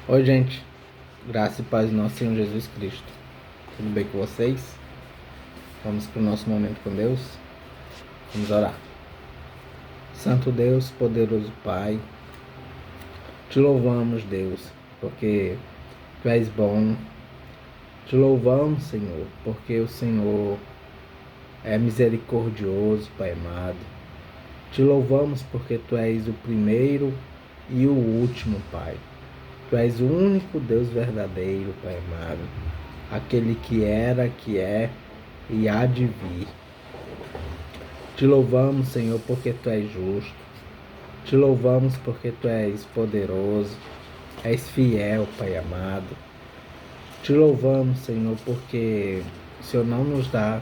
Oi, gente. Graça e paz do nosso Senhor Jesus Cristo. Tudo bem com vocês? Vamos para o nosso momento com Deus. Vamos orar. Santo Deus, poderoso Pai, te louvamos, Deus, porque Tu és bom. Te louvamos, Senhor, porque o Senhor é misericordioso, Pai amado. Te louvamos porque Tu és o primeiro e o último, Pai. Tu és o único Deus verdadeiro, Pai amado. Aquele que era, que é e há de vir. Te louvamos, Senhor, porque Tu és justo. Te louvamos porque Tu és poderoso. És fiel, Pai amado. Te louvamos, Senhor, porque o Senhor não nos dá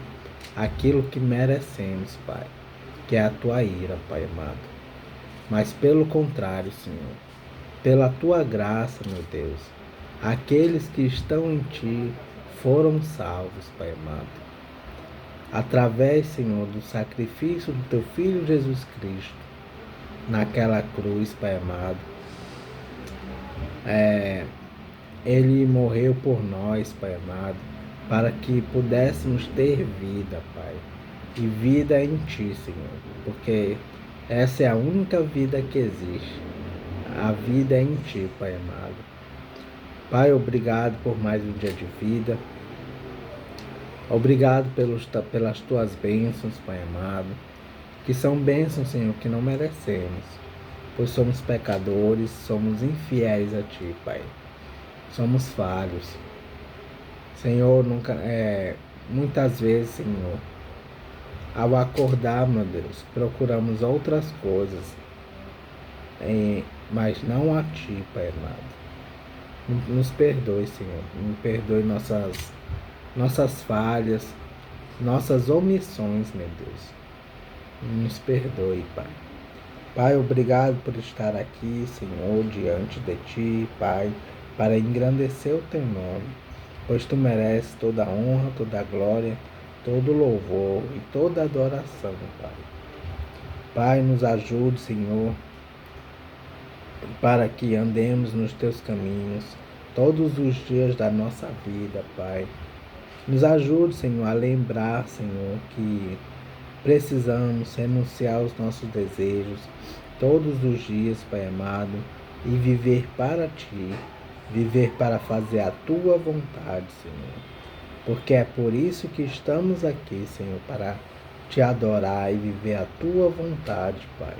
aquilo que merecemos, Pai, que é a Tua ira, Pai amado. Mas pelo contrário, Senhor, pela Tua graça, meu Deus, aqueles que estão em Ti foram salvos, Pai amado. Através, Senhor, do sacrifício do Teu Filho Jesus Cristo, naquela cruz, Pai amado, Ele morreu por nós, Pai amado, para que pudéssemos ter vida, Pai, e vida em Ti, Senhor, porque essa é a única vida que existe, a vida é em Ti, Pai amado. Pai, obrigado por mais um dia de vida. Obrigado pelas Tuas bênçãos, Pai amado, que são bênçãos, Senhor, que não merecemos, pois somos pecadores, somos infiéis a Ti, Pai. Somos falhos. Senhor, muitas vezes, Senhor, ao acordar, meu Deus, procuramos outras coisas, mas não a Ti, Pai amado. Nos perdoe, Senhor. Me perdoe nossas falhas, nossas omissões, meu Deus. Nos perdoe, Pai. Pai, obrigado por estar aqui, Senhor, diante de Ti, Pai, para engrandecer o Teu nome, pois Tu mereces toda a honra, toda a glória, todo o louvor e toda a adoração, Pai. Pai, nos ajude, Senhor, para que andemos nos Teus caminhos todos os dias da nossa vida, Pai. Nos ajude, Senhor, a lembrar, Senhor, que precisamos renunciar aos nossos desejos todos os dias, Pai amado, e viver para Ti, viver para fazer a Tua vontade, Senhor. Porque é por isso que estamos aqui, Senhor, para Te adorar e viver a Tua vontade, Pai.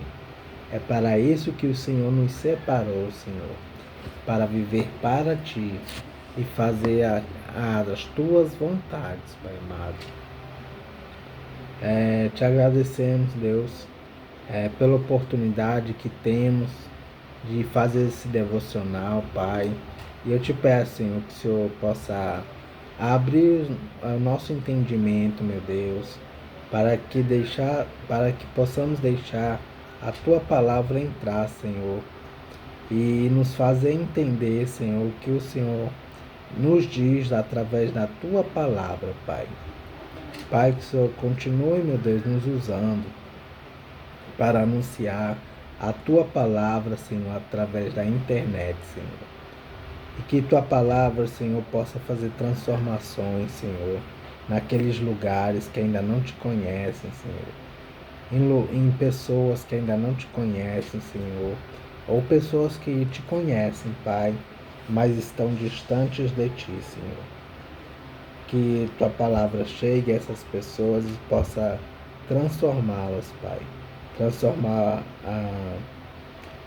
É para isso que o Senhor nos separou, Senhor, para viver para Ti e fazer as Tuas vontades, Pai amado. Te agradecemos, Deus, pela oportunidade que temos de fazer esse devocional, Pai. E eu te peço, Senhor, que o Senhor possa abrir o nosso entendimento, meu Deus, para que possamos deixar a Tua palavra entrar, Senhor, e nos fazer entender, Senhor, o que o Senhor nos diz através da Tua palavra, Pai. Pai, que o Senhor continue, meu Deus, nos usando para anunciar a Tua palavra, Senhor, através da internet, Senhor. E que Tua palavra, Senhor, possa fazer transformações, Senhor, naqueles lugares que ainda não Te conhecem, Senhor. Em pessoas que ainda não Te conhecem, Senhor. Ou pessoas que Te conhecem, Pai, mas estão distantes de Ti, Senhor. Que Tua palavra chegue a essas pessoas e possa transformá-las, Pai. Transformar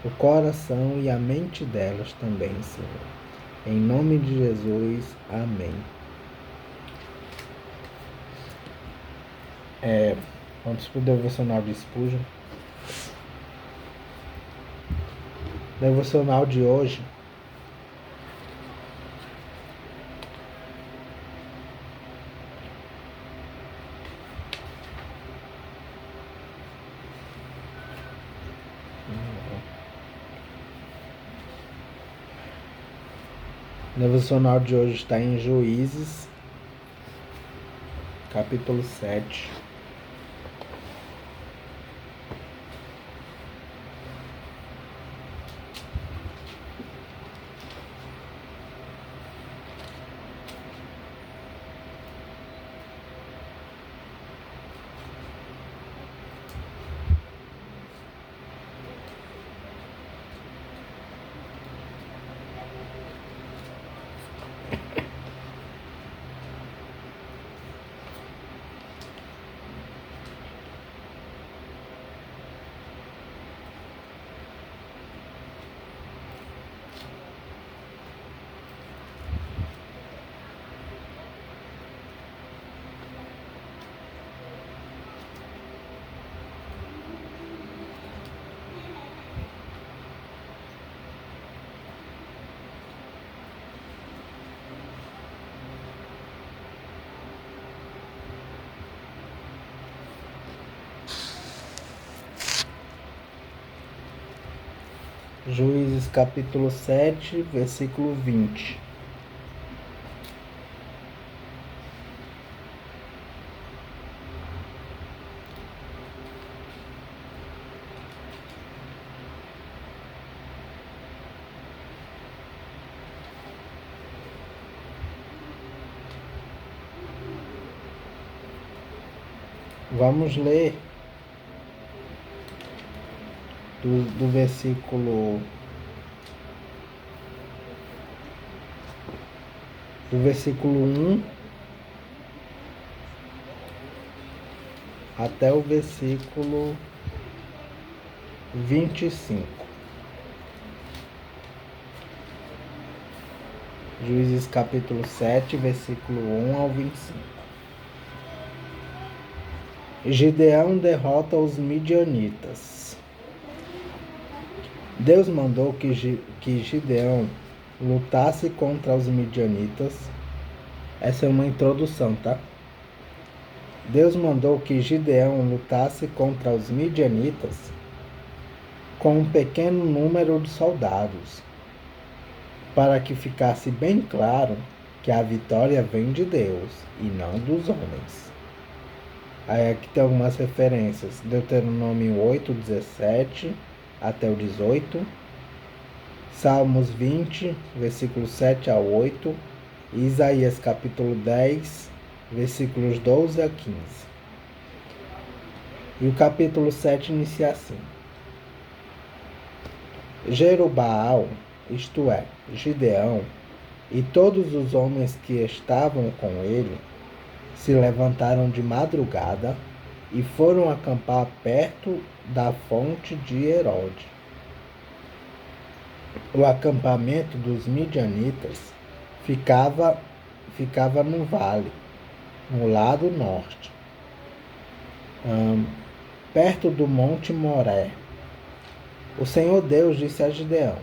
o coração e a mente delas também, Senhor. Em nome de Jesus, amém. Vamos para o devocional de Spurgeon. Devocional de hoje. O devocional de hoje está em Juízes, capítulo 7. Juízes capítulo 7, versículo 20. Vamos ler do versículo 1 até o versículo 25. Juízes capítulo 7, versículo 1 ao 25. Gideão derrota os midianitas. Deus mandou que Gideão lutasse contra os midianitas. Essa é uma introdução, tá? Deus mandou que Gideão lutasse contra os midianitas com um pequeno número de soldados, para que ficasse bem claro que a vitória vem de Deus e não dos homens. Aí aqui tem algumas referências: Deuteronômio 8, 17 até o 18, Salmos 20, versículos 7 a 8, e Isaías capítulo 10, versículos 12 a 15. E o capítulo 7 inicia assim: Jerubaal, isto é, Gideão, e todos os homens que estavam com ele, se levantaram de madrugada e foram acampar perto da fonte de Herode. O acampamento dos midianitas ficava no vale, no lado norte, perto do monte Moré. O Senhor Deus disse a Gideão: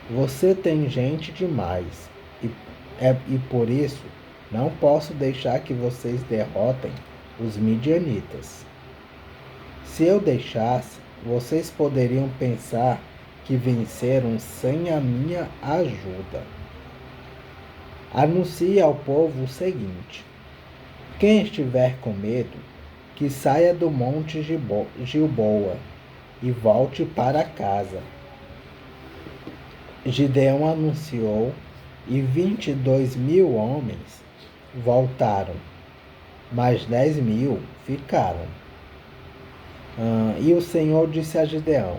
Você tem gente demais, e por isso não posso deixar que vocês derrotem os midianitas. Se eu deixasse, vocês poderiam pensar que venceram sem a minha ajuda. Anuncie ao povo o seguinte: quem estiver com medo, que saia do monte Gilboa e volte para casa. Gideão anunciou, e 22.000 homens voltaram, mas 10.000 ficaram. E o Senhor disse a Gideão: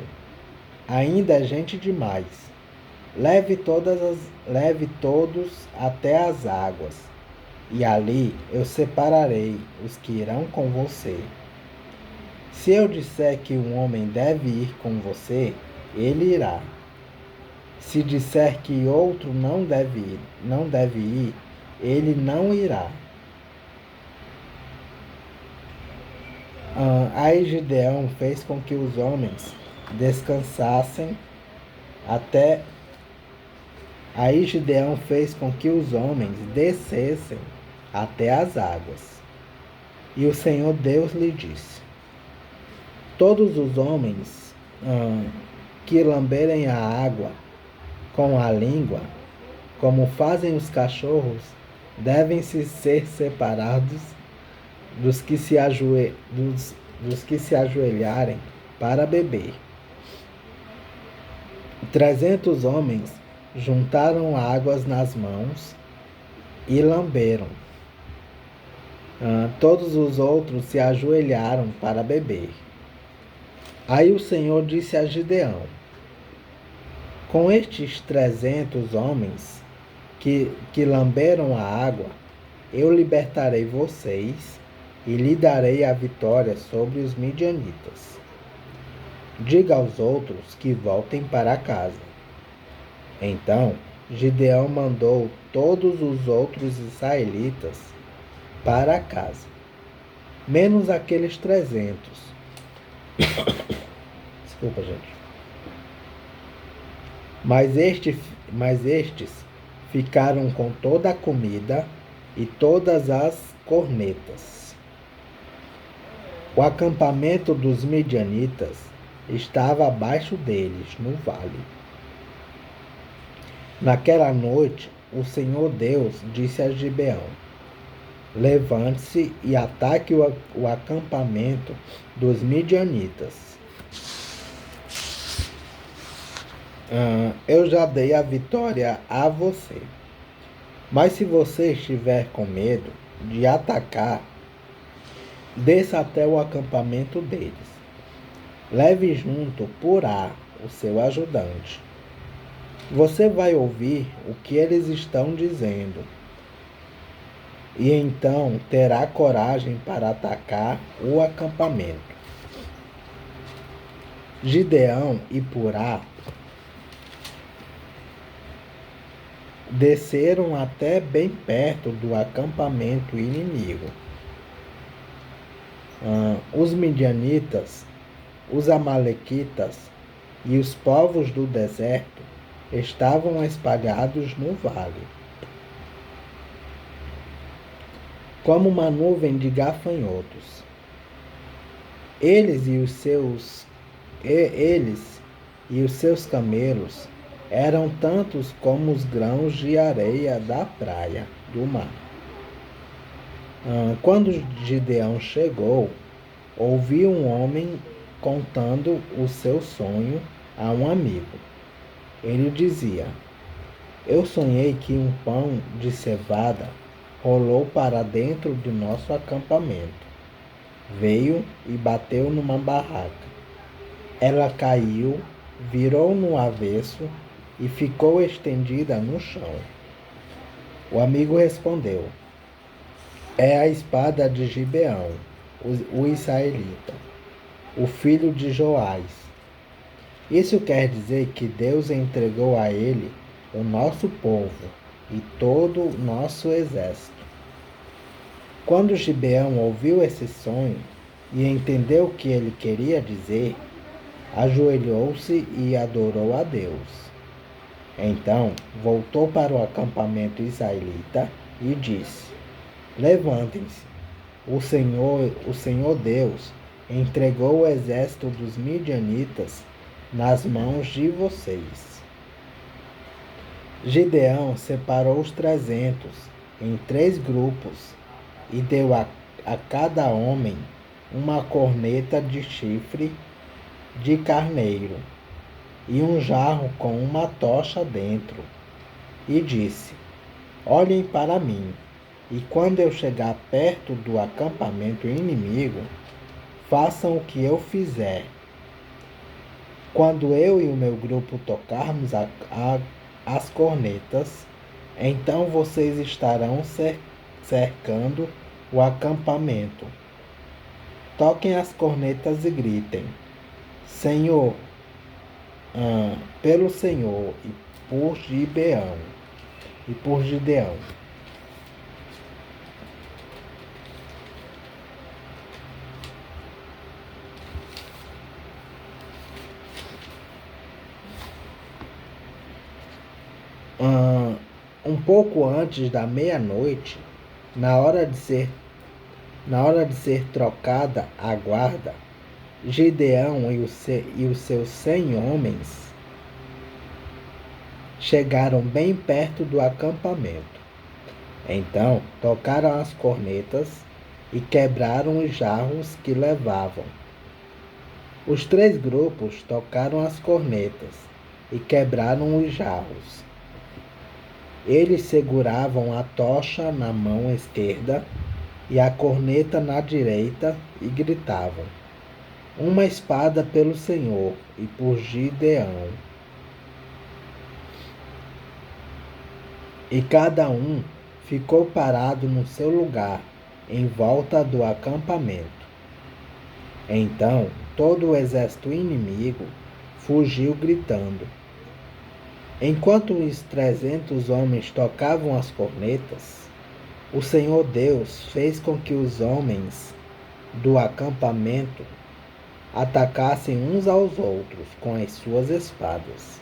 ainda é gente demais. Leve todos até as águas, e ali eu separarei os que irão com você. Se eu disser que um homem deve ir com você, ele irá. Se disser que outro não deve ir, ele não irá. Aí Gideão fez com que os homens descansassem até. Aí Gideão fez com que os homens descessem até as águas. E o Senhor Deus lhe disse: todos os homens que lamberem a água com a língua, como fazem os cachorros, devem ser separados dos que se ajoelharem para beber. 300 homens juntaram águas nas mãos e lamberam. Todos os outros se ajoelharam para beber. Aí o Senhor disse a Gideão: com estes 300 homens que lamberam a água, eu libertarei vocês e lhe darei a vitória sobre os midianitas. Diga aos outros que voltem para casa. Então Gideão mandou todos os outros israelitas para casa, menos aqueles 300. Desculpa, gente. Mas estes ficaram com toda a comida e todas as cornetas. O acampamento dos midianitas estava abaixo deles, no vale. Naquela noite, o Senhor Deus disse a Gibeão: levante-se e ataque o acampamento dos midianitas. Eu já dei a vitória a você. Mas se você estiver com medo de atacar, desça até o acampamento deles. Leve junto Purá, o seu ajudante. Você vai ouvir o que eles estão dizendo, e então terá coragem para atacar o acampamento. Gideão e Purá desceram até bem perto do acampamento inimigo. Os midianitas, os amalequitas e os povos do deserto estavam espalhados no vale, como uma nuvem de gafanhotos. Eles e os seus camelos eram tantos como os grãos de areia da praia, do mar. Quando Gideão chegou, ouviu um homem contando o seu sonho a um amigo. Ele dizia: eu sonhei que um pão de cevada rolou para dentro de nosso acampamento. Veio e bateu numa barraca. Ela caiu, virou no avesso e ficou estendida no chão. O amigo respondeu: é a espada de Gibeão, o israelita, o filho de Joás. Isso quer dizer que Deus entregou a ele o nosso povo e todo o nosso exército. Quando Gibeão ouviu esse sonho e entendeu o que ele queria dizer, ajoelhou-se e adorou a Deus. Então voltou para o acampamento israelita e disse: levantem-se, o Senhor Deus entregou o exército dos midianitas nas mãos de vocês. Gideão separou os 300 em 3 grupos e deu a cada homem uma corneta de chifre de carneiro e um jarro com uma tocha dentro, e disse: olhem para mim, e quando eu chegar perto do acampamento inimigo, façam o que eu fizer. Quando eu e o meu grupo tocarmos as cornetas, então vocês estarão cercando o acampamento. Toquem as cornetas e gritem: Senhor, pelo Senhor e por Gibeão e por Gideão. Um pouco antes da meia-noite, na hora de ser trocada a guarda, Gideão e os seus 100 homens chegaram bem perto do acampamento. Então tocaram as cornetas e quebraram os jarros que levavam. Os 3 grupos tocaram as cornetas e quebraram os jarros. Eles seguravam a tocha na mão esquerda e a corneta na direita e gritavam: uma espada pelo Senhor e por Gideão. e cada um ficou parado no seu lugar, em volta do acampamento. Então todo o exército inimigo fugiu gritando. Enquanto os 300 homens tocavam as cornetas, o Senhor Deus fez com que os homens do acampamento atacassem uns aos outros com as suas espadas.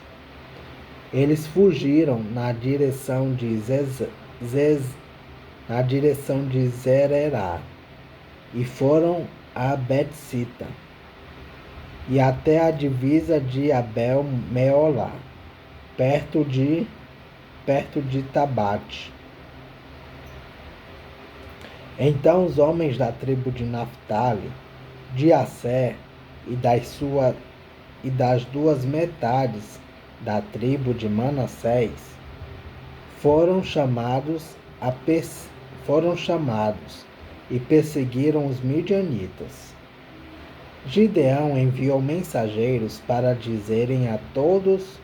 Eles fugiram na direção de Zererá e foram a Betsita e até a divisa de Abel-Meolá, perto de Tabate. Então os homens da tribo de Naftali, de Asser e das duas metades da tribo de Manassés foram chamados e perseguiram os midianitas. Gideão enviou mensageiros para dizerem a todos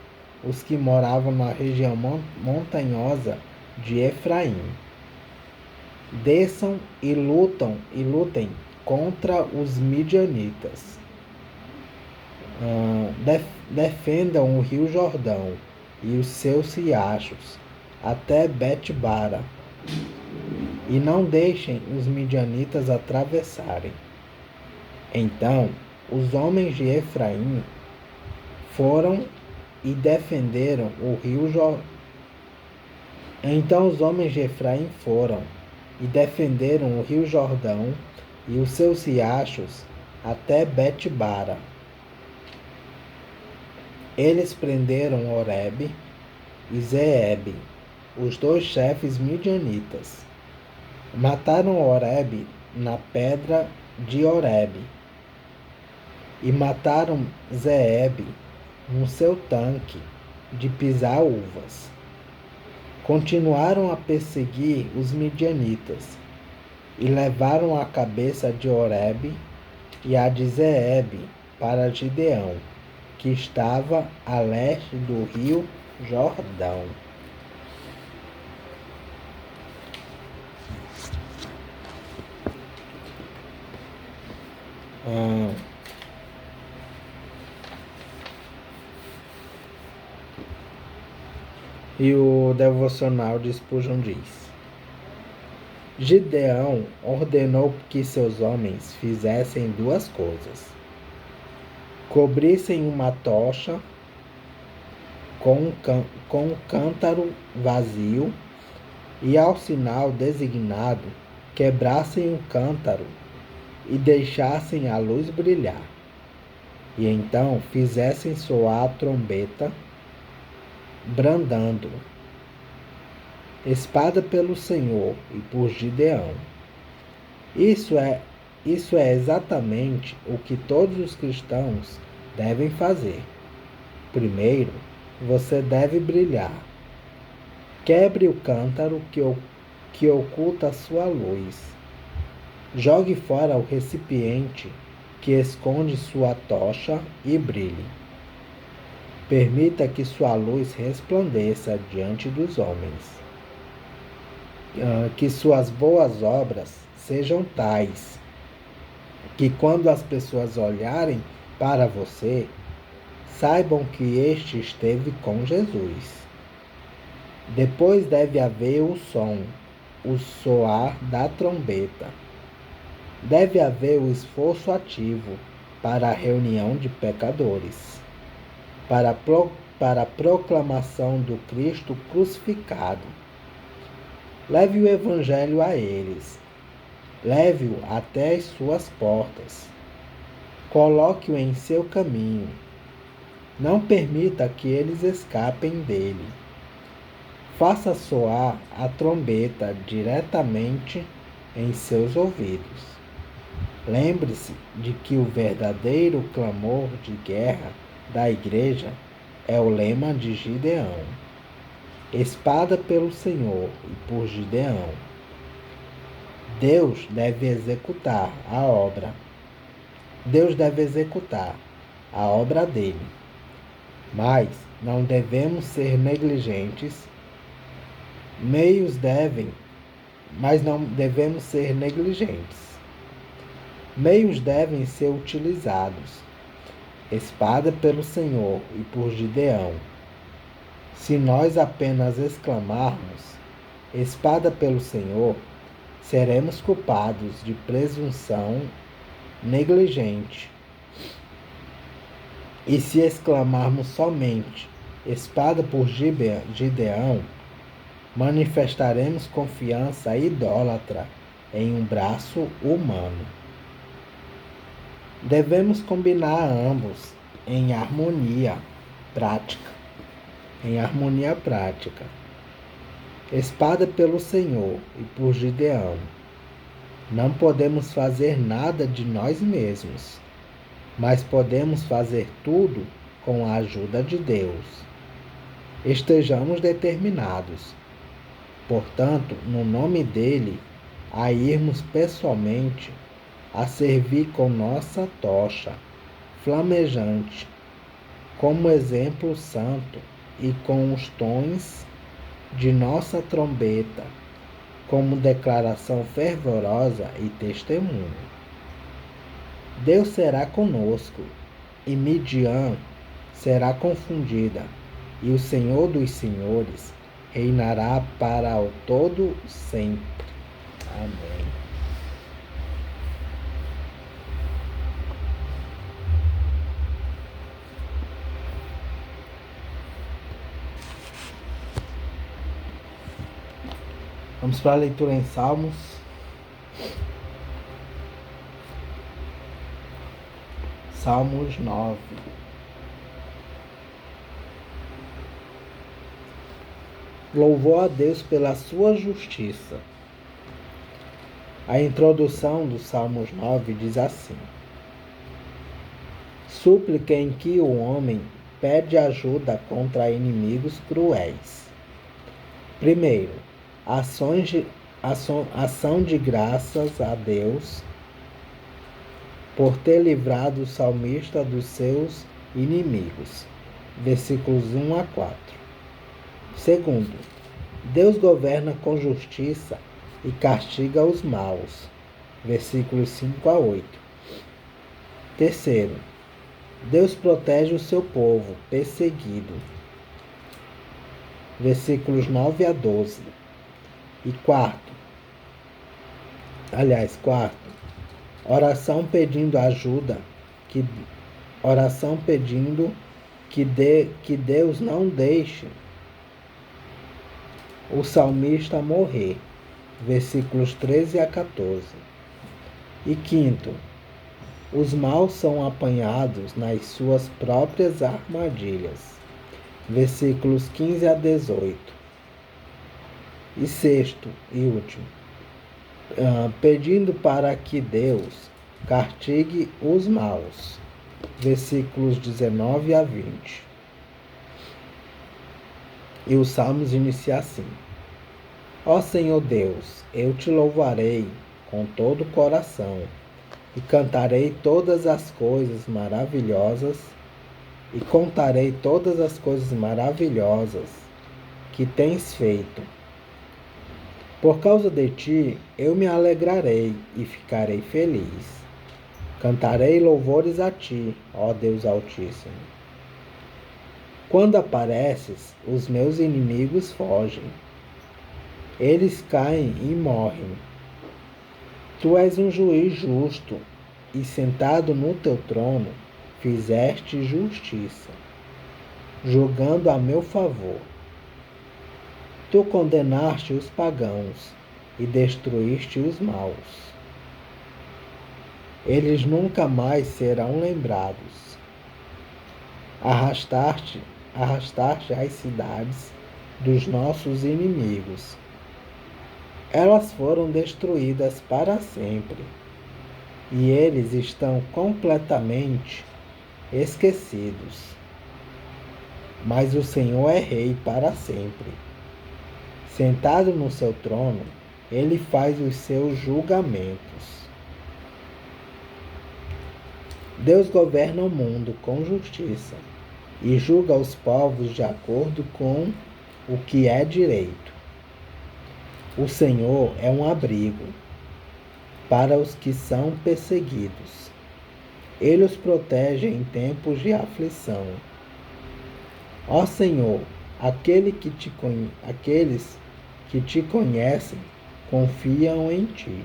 os que moravam na região montanhosa de Efraim: desçam e lutem contra os midianitas. Defendam o rio Jordão e os seus riachos até Bet-bara, e não deixem os midianitas atravessarem. Então os homens de Efraim foram e defenderam o rio Jordão. E os seus riachos até Bet-bara. Eles prenderam Oreb e Zeeb, os dois chefes midianitas. Mataram Oreb na pedra de Oreb e mataram Zeeb no seu tanque de pisar uvas. Continuaram a perseguir os midianitas e levaram a cabeça de Oreb e a de Zeeb para Gideão, que estava a leste do rio Jordão. E o devocional de Spurgeon diz: Gideão ordenou que seus homens fizessem duas coisas: cobrissem uma tocha com um cântaro vazio e, ao sinal designado, quebrassem o cântaro e deixassem a luz brilhar. E então fizessem soar a trombeta, brandando: espada pelo Senhor e por Gideão. Isso é exatamente o que todos os cristãos devem fazer. Primeiro, você deve brilhar. Quebre o cântaro que oculta a sua luz. Jogue fora o recipiente que esconde sua tocha e brilhe. Permita que sua luz resplandeça diante dos homens. Que suas boas obras sejam tais que, quando as pessoas olharem para você, saibam que este esteve com Jesus. Depois deve haver o soar da trombeta. Deve haver o esforço ativo para a reunião de pecadores, para a proclamação do Cristo crucificado. Leve o Evangelho a eles. Leve-o até as suas portas. Coloque-o em seu caminho. Não permita que eles escapem dele. Faça soar a trombeta diretamente em seus ouvidos. Lembre-se de que o verdadeiro clamor de guerra da igreja é o lema de Gideão: espada pelo Senhor e por Gideão. Deus deve executar a obra dele. Mas não devemos ser negligentes Meios devem, mas não devemos ser negligentes. Meios devem ser utilizados. Espada pelo Senhor e por Gideão. Se nós apenas exclamarmos, espada pelo Senhor, seremos culpados de presunção negligente. E se exclamarmos somente, espada por Gideão, manifestaremos confiança idólatra em um braço humano. Devemos combinar ambos em harmonia prática. Espada pelo Senhor e por Gideão. Não podemos fazer nada de nós mesmos, mas podemos fazer tudo com a ajuda de Deus. Estejamos determinados, portanto, no nome dele, a irmos pessoalmente a servir com nossa tocha flamejante, como exemplo santo, e com os tons de nossa trombeta, como declaração fervorosa e testemunho. Deus será conosco, e Midian será confundida, e o Senhor dos Senhores reinará para o todo sempre. Amém. Vamos para a leitura em Salmos. Salmos 9. Louvor a Deus pela sua justiça. A introdução do Salmos 9 diz assim: súplica em que o homem pede ajuda contra inimigos cruéis. Primeiro, ação de graças a Deus por ter livrado o salmista dos seus inimigos. Versículos 1 a 4. Segundo, Deus governa com justiça e castiga os maus. Versículos 5 a 8. Terceiro, Deus protege o seu povo perseguido. Versículos 9 a 12. E quarto, oração pedindo ajuda, oração pedindo que Deus não deixe o salmista morrer. Versículos 13 a 14. E quinto, os maus são apanhados nas suas próprias armadilhas. Versículos 15 a 18. E sexto e último, pedindo para que Deus castigue os maus. Versículos 19 a 20. E os salmos iniciam assim: ó Senhor Deus, eu te louvarei com todo o coração, e cantarei todas as coisas maravilhosas, e contarei todas as coisas maravilhosas que tens feito. Por causa de ti, eu me alegrarei e ficarei feliz. Cantarei louvores a ti, ó Deus Altíssimo. Quando apareces, os meus inimigos fogem. Eles caem e morrem. Tu és um juiz justo, e sentado no teu trono, fizeste justiça, julgando a meu favor. Tu condenaste os pagãos e destruíste os maus. Eles nunca mais serão lembrados. Arrastaste as cidades dos nossos inimigos. Elas foram destruídas para sempre, e eles estão completamente esquecidos. Mas o Senhor é rei para sempre. Sentado no seu trono, ele faz os seus julgamentos. Deus governa o mundo com justiça e julga os povos de acordo com o que é direito. O Senhor é um abrigo para os que são perseguidos. Ele os protege em tempos de aflição. Ó Senhor, aqueles que te conhecem confiam em ti,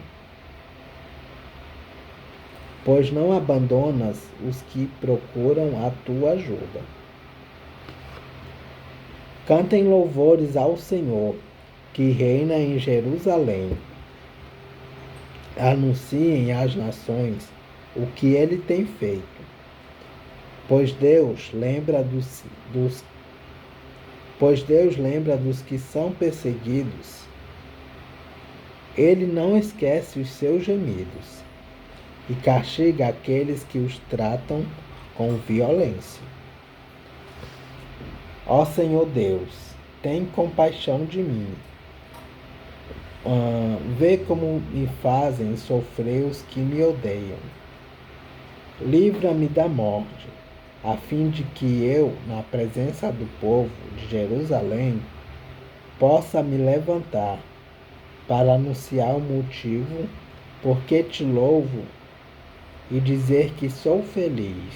pois não abandonas os que procuram a tua ajuda. Cantem louvores ao Senhor, que reina em Jerusalém. Anunciem às nações o que ele tem feito, pois Deus lembra dos que são perseguidos. Ele não esquece os seus gemidos e castiga aqueles que os tratam com violência. Ó Senhor Deus, tem compaixão de mim. Vê como me fazem sofrer os que me odeiam. Livra-me da morte, a fim de que eu, na presença do povo de Jerusalém, possa me levantar para anunciar o motivo por que te louvo e dizer que sou feliz,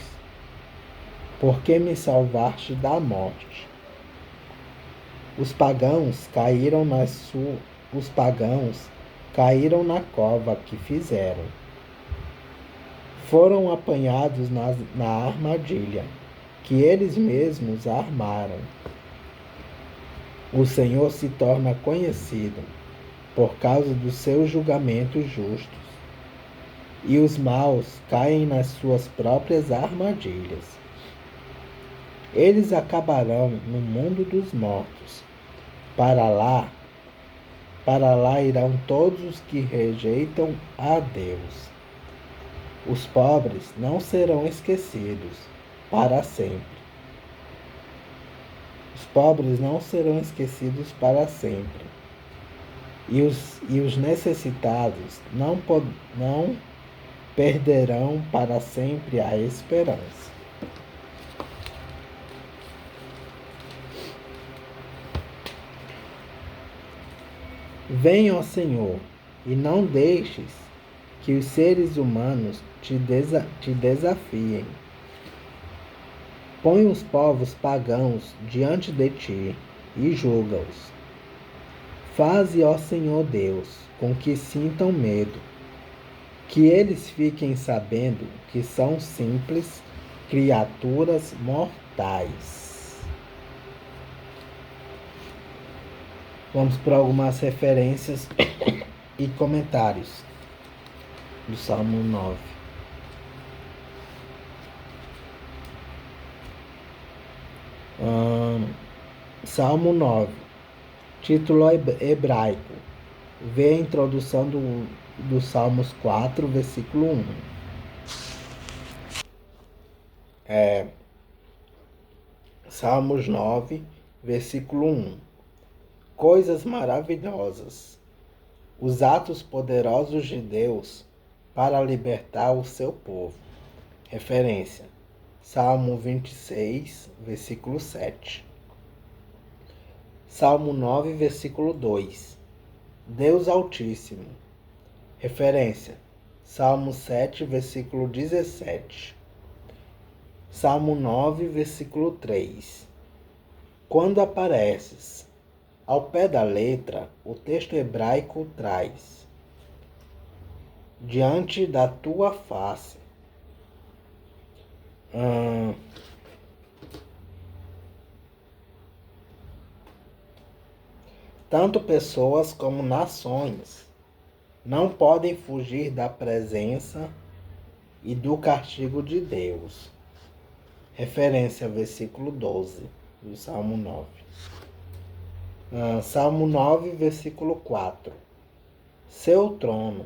porque me salvaste da morte. Os pagãos caíram na cova que fizeram. Foram apanhados na armadilha que eles mesmos armaram. O Senhor se torna conhecido por causa dos seus julgamentos justos, e os maus caem nas suas próprias armadilhas. Eles acabarão no mundo dos mortos. Para lá irão todos os que rejeitam a Deus. Os pobres não serão esquecidos para sempre. Os pobres não serão esquecidos para sempre. E os necessitados não perderão para sempre a esperança. Venha, ó Senhor, e não deixes que os seres humanos te desafiem. Põe os povos pagãos diante de ti e julga-os. Faze, ó Senhor Deus, com que sintam medo, que eles fiquem sabendo que são simples criaturas mortais. Vamos para algumas referências e comentários do Salmo 9. Salmo 9. Título hebraico. Vê a introdução do Salmos 4, versículo 1. Salmos 9, versículo 1. Coisas maravilhosas. Os atos poderosos de Deus para libertar o seu povo. Referência: Salmo 26, versículo 7. Salmo 9, versículo 2. Deus Altíssimo. Referência: Salmo 7, versículo 17. Salmo 9, versículo 3. Quando apareces. Ao pé da letra, o texto hebraico traz: diante da tua face. Tanto pessoas como nações não podem fugir da presença e do castigo de Deus. Referência: versículo 12 do Salmo 9. Salmo 9, versículo 4. Seu trono.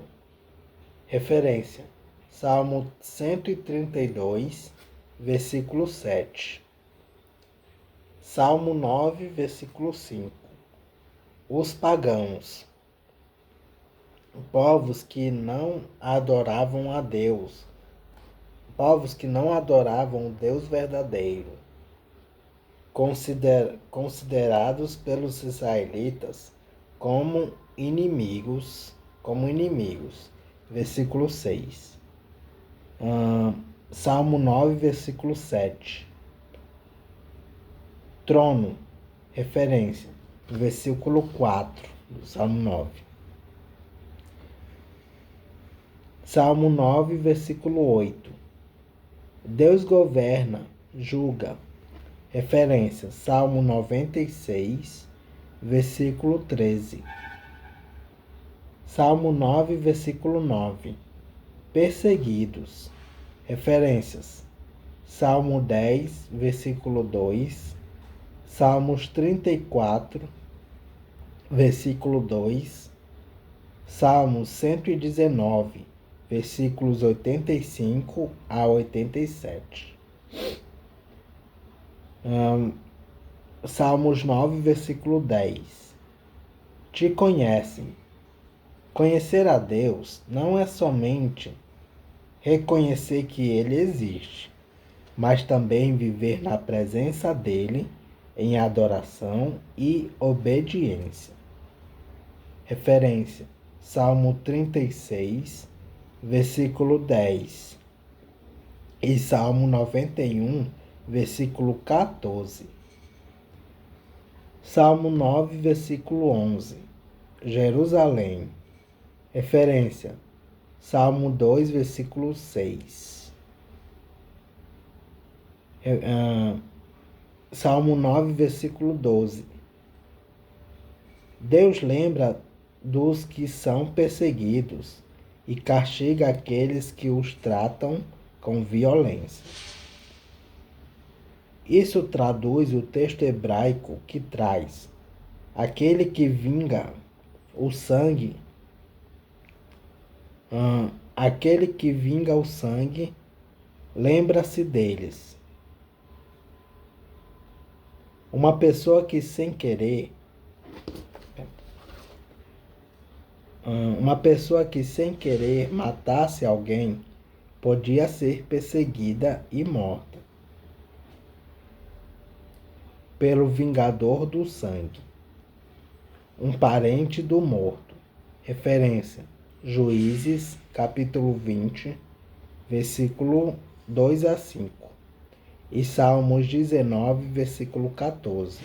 Referência: Salmo 132, versículo 7. Salmo 9, versículo 5. Os pagãos. Povos que não adoravam a Deus. Povos que não adoravam o Deus verdadeiro. Considerados pelos israelitas como inimigos. Versículo 6. Salmo 9, versículo 7. Trono, referência, versículo 4 do Salmo 9. Salmo 9, versículo 8. Deus governa, julga. Referência, Salmo 96, versículo 13. Salmo 9, versículo 9. Perseguidos. Referências, Salmo 10, versículo 2. Salmos 34, versículo 2. Salmos 119, versículos 85 a 87. Salmos 9, versículo 10. Te conhecem. Conhecer a Deus não é somente reconhecer que Ele existe, mas também viver na presença dEle em adoração e obediência. Referência, Salmo 36, versículo 10 e Salmo 91, versículo 14. Salmo 9, versículo 11. Jerusalém. Referência, Salmo 2, versículo 6. Salmo 9, versículo 12. Deus lembra dos que são perseguidos e castiga aqueles que os tratam com violência. Isso traduz o texto hebraico que traz: aquele que vinga o sangue, lembra-se deles. Uma pessoa que sem querer matasse alguém podia ser perseguida e morta pelo vingador do sangue, um parente do morto. Referência, Juízes, capítulo 20, versículo 2 a 5. E Salmos 19, versículo 14.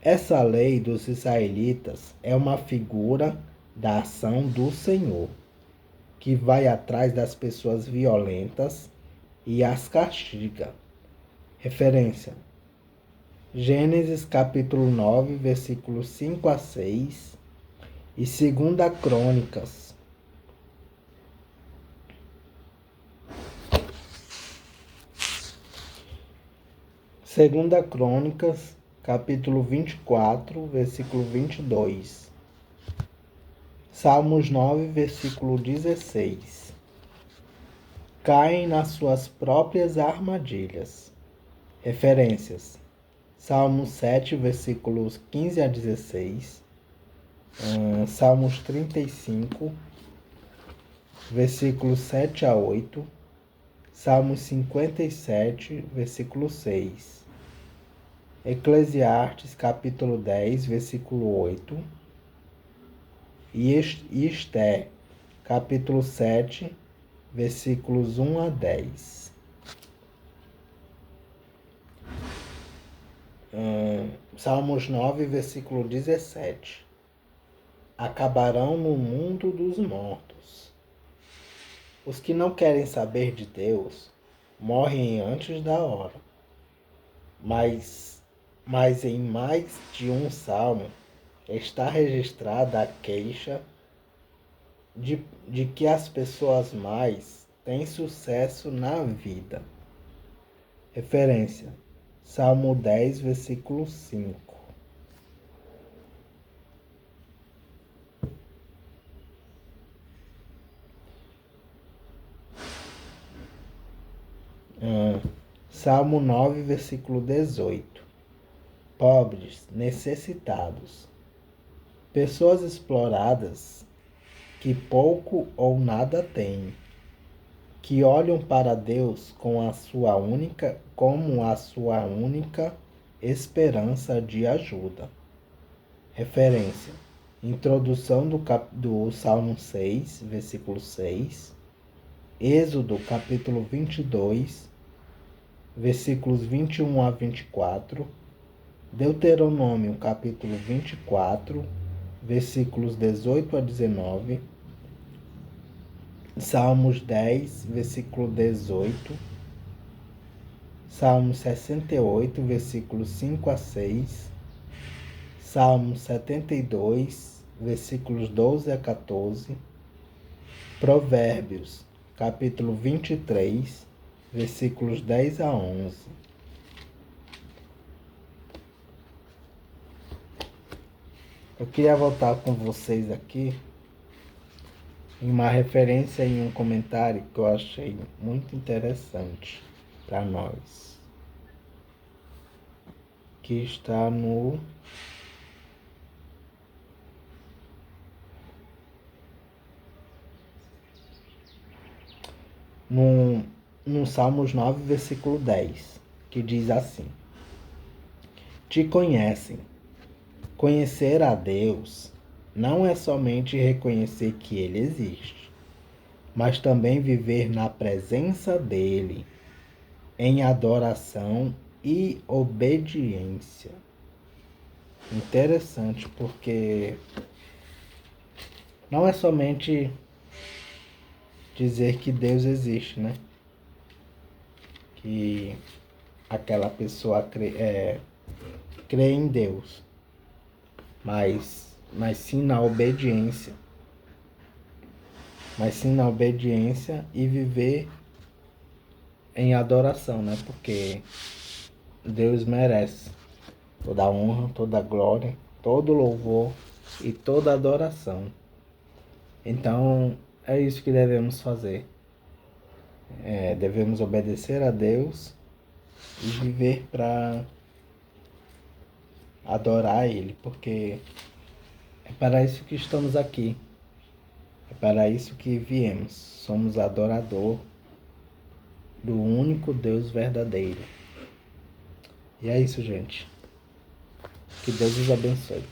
Essa lei dos israelitas é uma figura da ação do Senhor, que vai atrás das pessoas violentas e as castiga. Referência, Gênesis capítulo 9, versículos 5 a 6 e 2 Crônicas. Segunda Crônicas, capítulo 24, versículo 22. Salmos 9, versículo 16. Caem nas suas próprias armadilhas. Referências, Salmos 7, versículos 15 a 16. Salmos 35, versículos 7 a 8. Salmos 57, versículo 6. Eclesiastes, capítulo 10, versículo 8. E Esther, capítulo 7, versículos 1 a 10. Salmos 9, versículo 17. Acabarão no mundo dos mortos. Os que não querem saber de Deus morrem antes da hora. Mas em mais de um salmo está registrada a queixa de que as pessoas mais têm sucesso na vida. Referência, Salmo 10, versículo 5. Salmo 9, versículo 18. Pobres, necessitados, pessoas exploradas que pouco ou nada têm, que olham para Deus como a sua única esperança de ajuda. Referência: introdução do Salmo 6, versículo 6, Êxodo capítulo 22, versículos 21 a 24, Deuteronômio capítulo 24, versículos 18 a 19, Salmos 10, versículo 18, Salmo 68, versículos 5 a 6, Salmo 72, versículos 12 a 14, Provérbios, capítulo 23, versículos 10 a 11. Eu queria voltar com vocês aqui em uma referência em um comentário que eu achei muito interessante para nós, que está no Salmos 9, versículo 10, que diz assim: Te conhecem. Conhecer a Deus não é somente reconhecer que Ele existe, mas também viver na presença dEle, em adoração e obediência. Interessante, porque não é somente dizer que Deus existe, né? Que aquela pessoa crê em Deus, mas sim na obediência. Mas sim na obediência e viver em adoração, né? Porque Deus merece toda a honra, toda a glória, todo o louvor e toda a adoração. Então, é isso que devemos fazer. Devemos obedecer a Deus e viver para adorar Ele, porque é para isso que estamos aqui. É para isso que viemos. Somos adorador do único Deus verdadeiro. E é isso, gente. Que Deus os abençoe.